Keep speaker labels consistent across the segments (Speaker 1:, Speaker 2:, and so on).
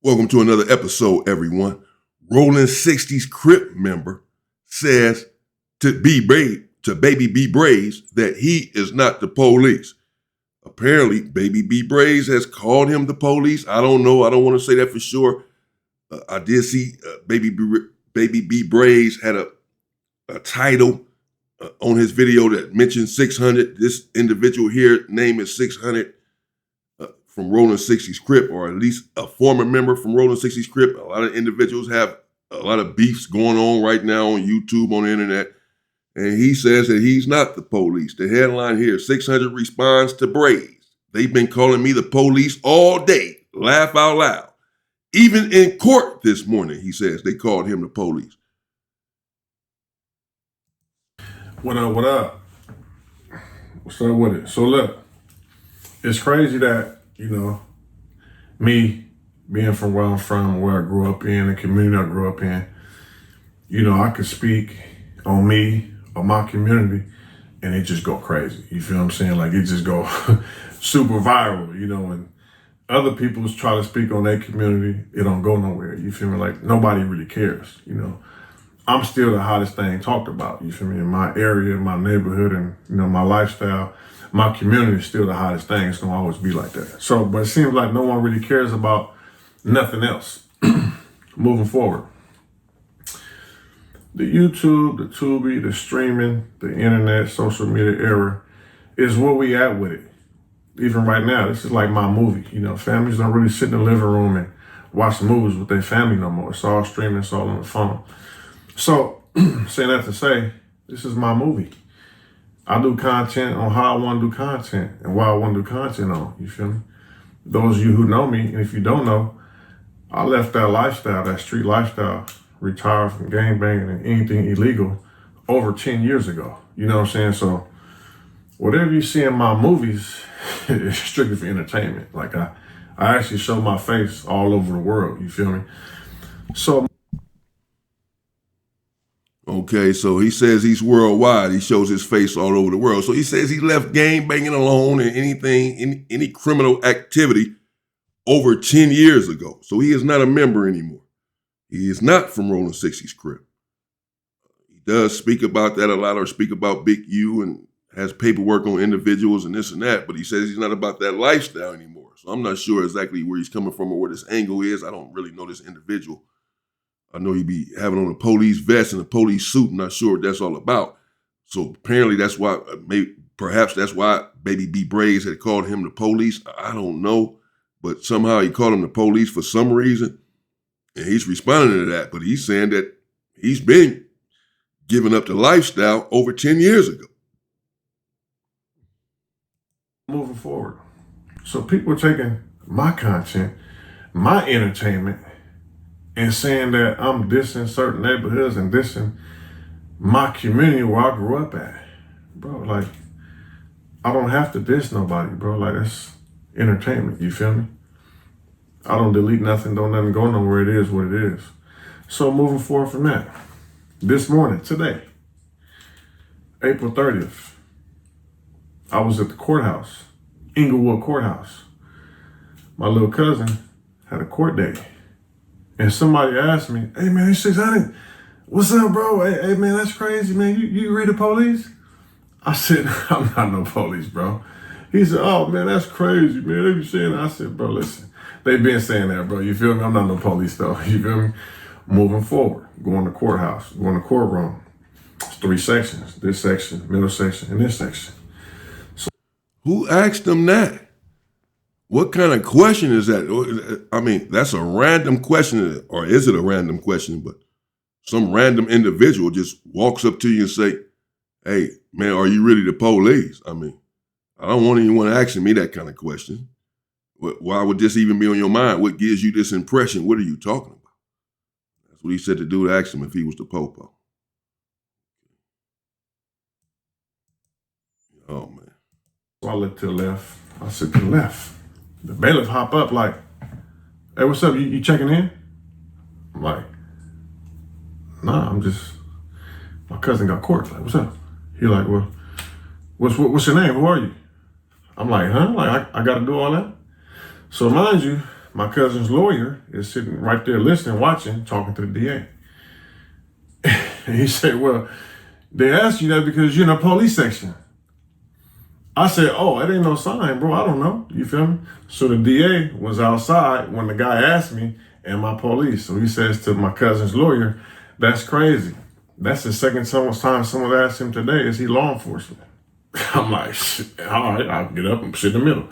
Speaker 1: Welcome to another episode, everyone. Rolling 60s Crip member says to baby B Braze that he is not the police. Apparently, baby B Braze has called him the police. I don't know. I don't want to say that for sure. I did see baby B Braze had a title on his video that mentioned 600. This individual here, name is 600. From Rolling 60s Crip, or at least a former member from Rolling 60s Crip. A lot of individuals have a lot of beefs going on right now on YouTube, on the internet. And he says that he's not the police. The headline here, 600 responds to Braze. They've been calling me the police all day. Laugh out loud. Even in court this morning, he says they called him the police.
Speaker 2: What up, what up? What's up with it? So look, it's crazy that, me being from where I'm from, where I grew up in, the community I grew up in, I could speak on me or my community and it just go crazy. You feel what I'm saying? Like it just go super viral, and other people try to speak on their community, it don't go nowhere. You feel me? Like nobody really cares, I'm still the hottest thing talked about, you feel me? In my area, my neighborhood, and my lifestyle, my community is still the hottest thing. It's gonna always be like that. So, but it seems like no one really cares about nothing else moving forward. The YouTube, the Tubi, the streaming, the internet, social media era is where we at with it. Even right now, this is like my movie. Families don't really sit in the living room and watch movies with their family no more. It's all streaming, it's all on the phone. So, saying that to say, this is my movie. I do content on how I want to do content and why I want to do content on, you feel me? Those of you who know me, and if you don't know, I left that lifestyle, that street lifestyle, retired from gangbanging and anything illegal over 10 years ago. You know what I'm saying? So whatever you see in my movies is strictly for entertainment. Like I actually show my face all over the world, you feel me? So
Speaker 1: Okay, so he says he's worldwide. He shows his face all over the world. So he says he left gang banging alone and any criminal activity over 10 years ago. So he is not a member anymore. He is not from Rolling 60s Crip. He does speak about that a lot, or speak about Big U, and has paperwork on individuals and this and that, but he says he's not about that lifestyle anymore. So I'm not sure exactly where he's coming from or where this angle is. I don't really know this individual. I know he be having on a police vest and a police suit. I'm not sure what that's all about. So apparently that's why, perhaps that's why baby B Braze had called him the police. I don't know, but somehow he called him the police for some reason. And he's responding to that, but he's saying that he's been giving up the lifestyle over 10 years ago.
Speaker 2: Moving forward. So people are taking my content, my entertainment, and saying that I'm dissing certain neighborhoods and dissing my community where I grew up at. Bro, like, I don't have to diss nobody, bro. Like, that's entertainment, you feel me? I don't delete nothing, don't nothing go nowhere. It is what it is. So moving forward from that, this morning, today, April 30th, I was at the courthouse, Inglewood Courthouse. My little cousin had a court date. And somebody asked me, hey man, 600, what's up, bro? Hey man, that's crazy, man. You read the police? I said, I'm not no police, bro. He said, oh man, that's crazy, man. They be saying that. I said, bro, listen, they been saying that, bro. You feel me? I'm not no police though. You feel me? Moving forward, going to courthouse, going to courtroom. It's 3 sections, this section, middle section, and this section.
Speaker 1: So, who asked them that? What kind of question is that? I mean, that's a random question, or is it a random question? But some random individual just walks up to you and say, hey, man, are you really the police? I mean, I don't want anyone asking me that kind of question. Why would this even be on your mind? What gives you this impression? What are you talking about? That's what he said to do to ask him if he was the popo. Oh, man.
Speaker 2: So I looked to the left. I said, to the left. The bailiff hop up like, hey, what's up? You checking in? I'm like, nah, I'm just, my cousin got court. Like, what's up? He like, well, what's your name? Who are you? I'm like, huh? Like, I got to do all that? So mind you, my cousin's lawyer is sitting right there listening, watching, talking to the DA. And he said, well, they asked you that because you're in the police section. I said, oh, it ain't no sign, bro. I don't know. You feel me? So the DA was outside when the guy asked me, am I police? So he says to my cousin's lawyer, that's crazy. That's the second time someone asked him today, is he law enforcement? I'm like, all right, I'll get up and sit in the middle,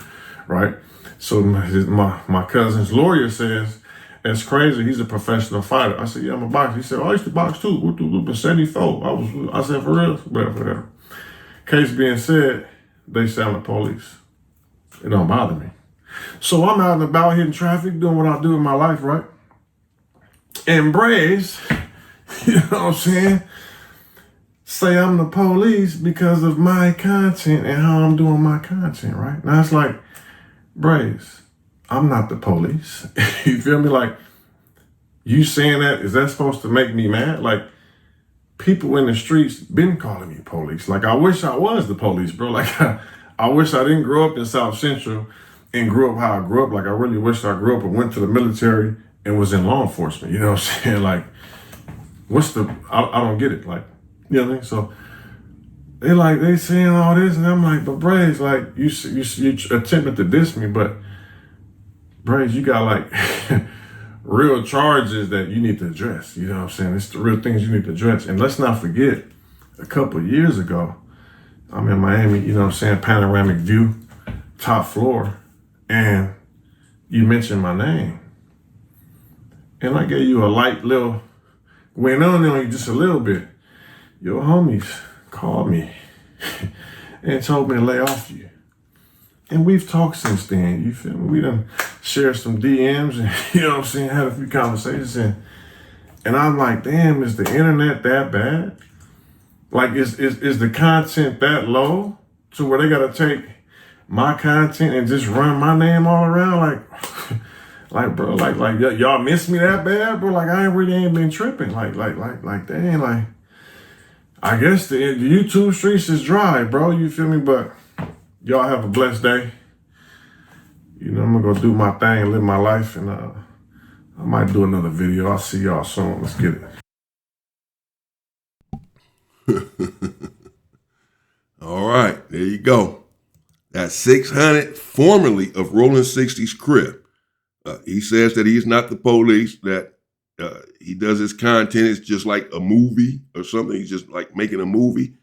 Speaker 2: right? So my cousin's lawyer says, it's crazy. He's a professional fighter. I said, yeah, I'm a boxer. He said, I used to box too. Whoop, whoop, whoop, in 74. I said, for real? Whatever. Case being said, they say I'm the police. It don't bother me. So I'm out and about hitting traffic, doing what I do in my life, right? And Braze, you know what I'm saying, say I'm the police because of my content and how I'm doing my content, right? Now it's like, Braze, I'm not the police. You feel me? Like, you saying that, is that supposed to make me mad? Like, people in the streets been calling me police. Like, I wish I was the police, bro. Like, I wish I didn't grow up in South Central and grew up how I grew up. Like, I really wish I grew up and went to the military and was in law enforcement. You know what I'm saying? Like, I don't get it. Like, you know what I mean? So they saying all this, and I'm like, but Braze, like, you attempted to diss me, but Braze, you got like real charges that you need to address. You know what I'm saying? It's the real things you need to address. And let's not forget, a couple of years ago, I'm in Miami, you know what I'm saying, panoramic view, top floor, and you mentioned my name. And I gave you a light little, went on you just a little bit. Your homies called me and told me to lay off you. And we've talked since then, you feel me? We done shared some DMs and, you know what I'm saying, had a few conversations. And I'm like, damn, is the internet that bad? Like, is the content that low to where they gotta take my content and just run my name all around? Like, bro, like y'all miss me that bad, bro? Like, I ain't been tripping. Like, dang, like, I guess the YouTube streets is dry, bro. You feel me? But y'all have a blessed day. You know, I'm gonna go do my thing, live my life, and I might do another video. I'll see y'all soon. Let's get
Speaker 1: it. All right, there you go. That's 600, formerly of Rolling 60's Crip. He says that he's not the police, that he does his content. It's just like a movie or something. He's just like making a movie.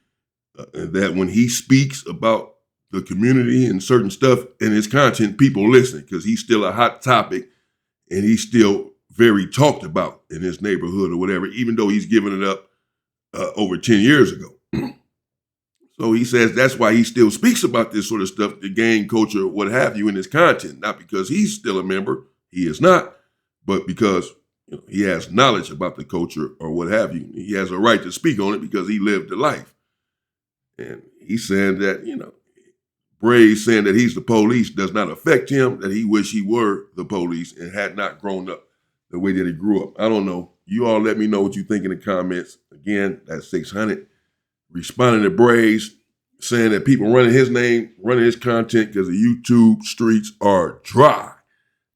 Speaker 1: And that when he speaks about the community and certain stuff in his content, people listen because he's still a hot topic and he's still very talked about in his neighborhood or whatever, even though he's given it up over 10 years ago. So he says that's why he still speaks about this sort of stuff, the gang culture, what have you, in his content, not because he's still a member, he is not, but because he has knowledge about the culture or what have you. He has a right to speak on it because he lived the life. And he's saying that, Braze saying that he's the police does not affect him, that he wish he were the police and had not grown up the way that he grew up. I don't know. You all let me know what you think in the comments. Again, that's 600. Responding to Braze, saying that people running his name, running his content because the YouTube streets are dry.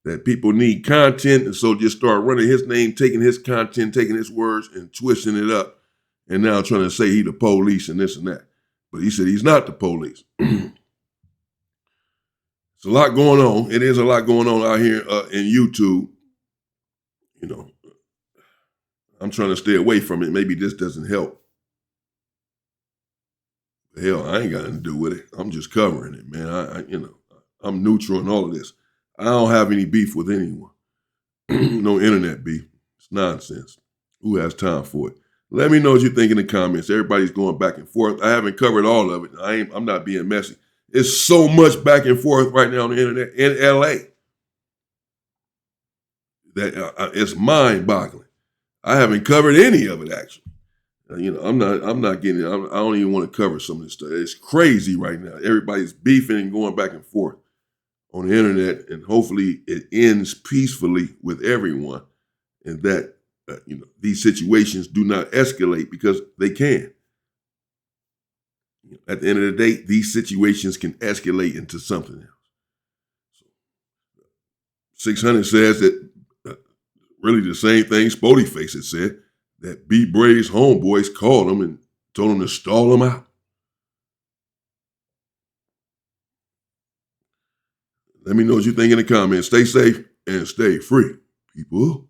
Speaker 1: That people need content, and so just start running his name, taking his content, taking his words, and twisting it up, and now trying to say he the police and this and that. But he said he's not the police. It's a lot going on. It is a lot going on out here in YouTube. I'm trying to stay away from it. Maybe this doesn't help. Hell, I ain't got nothing to do with it. I'm just covering it, man. I'm neutral in all of this. I don't have any beef with anyone. No internet beef. It's nonsense. Who has time for it? Let me know what you think in the comments. Everybody's going back and forth. I haven't covered all of it. I'm not being messy. It's so much back and forth right now on the internet in LA that it's mind-boggling. I haven't covered any of it actually. I'm not getting it. I don't even want to cover some of this stuff. It's crazy right now. Everybody's beefing and going back and forth on the internet, and hopefully it ends peacefully with everyone, and that these situations do not escalate because they can. At the end of the day, these situations can escalate into something else. 600 says that really the same thing Spody Face had said, that B Braze homeboys called him and told him to stall him out. Let me know what you think in the comments. Stay safe and stay free, people.